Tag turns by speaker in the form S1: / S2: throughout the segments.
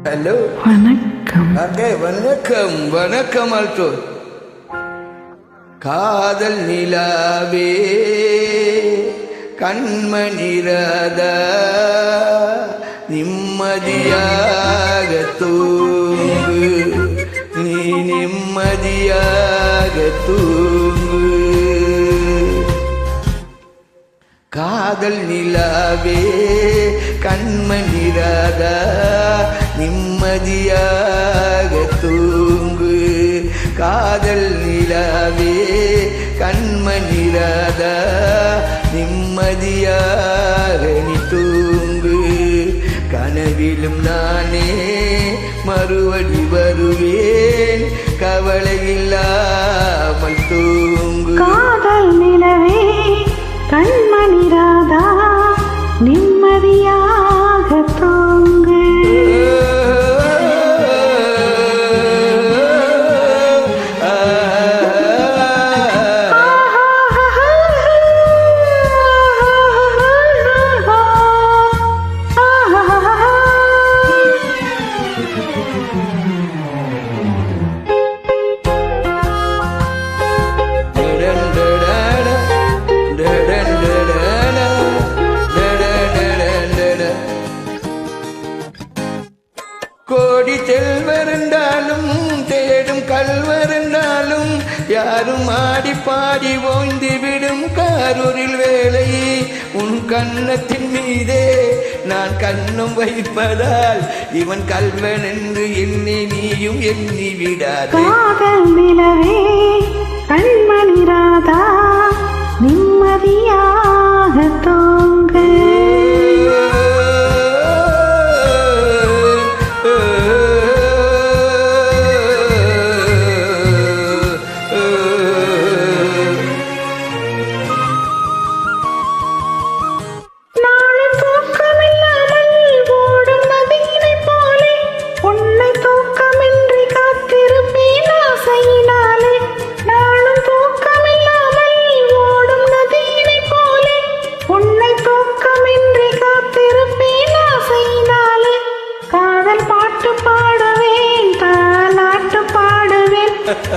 S1: Hello
S2: வணக்கம்.
S1: வணக்கம் வணக்கம் அல்டோ. காதல் நிலாவே கண்மணிராதா நிம்மதியாக தூங்கு, நீ நிம்மதியாக தூங்கு. காதல் நிலாவே கண்மணிராதா நிம்மதியாக தூங்கு. காதல் நிலாவே கண்மணிராதா நிம்மதியாக நீ தூங்கு. கனவிலும் நானே மறுபடி வருவேன், கவலை இல்லாமல் தூங்கு.
S2: காதல் நிலவே கண்மணிராதா நிம்மதியாக தூங்கு.
S1: கோடி செல்வருந்தாலும் தேடும் கல்வருந்தாலும் யாரும் ஆடி பாடி ஓய்ந்து விடும் காரூரில் வேலை. உன் கன்னத்தின் மீதே நான் கண்ணம் வைப்பதால் இவன் கல்வன் என்று எண்ணி நீயும் எண்ணி விடாதே.
S2: காதல் நிலவே கண்மணிராதா நிம்மதியாக தூங்கு.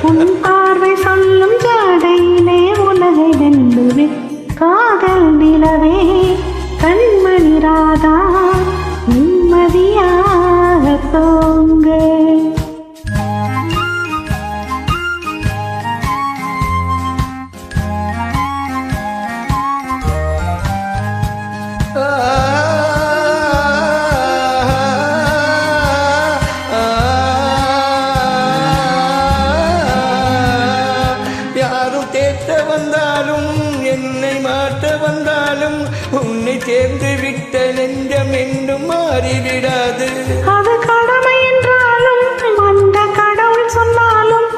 S2: உன் பார்வை சொல்லும் ஜாடையிலே உலகை வெல்லுவேன். காதல் நிலவே கண்மணிராதா நிம்மதியாக தூங்கு.
S1: தேற்ற வந்தாலும் என்னை மாற்ற வந்தாலும் உன்னை சேர்ந்து விட்ட நெஞ்சம் என்றும் மாறிவிடாது.
S2: அது கடமை என்றாலும் அந்த கடவுள் சொன்னாலும்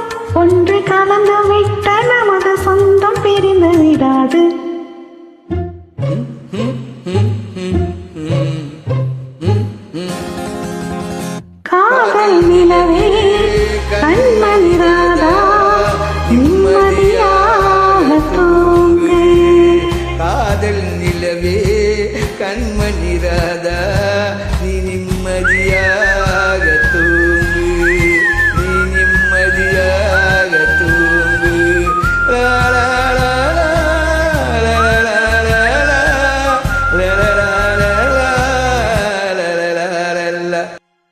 S2: ஒன்று கலந்து விட்ட நமது சொந்தம் பிரிந்து விடாது. காதல் நிலவே கண்மணிராதா நிம்மதியாக தூங்கு.
S1: காதல் நிலவே கண்மணிராதா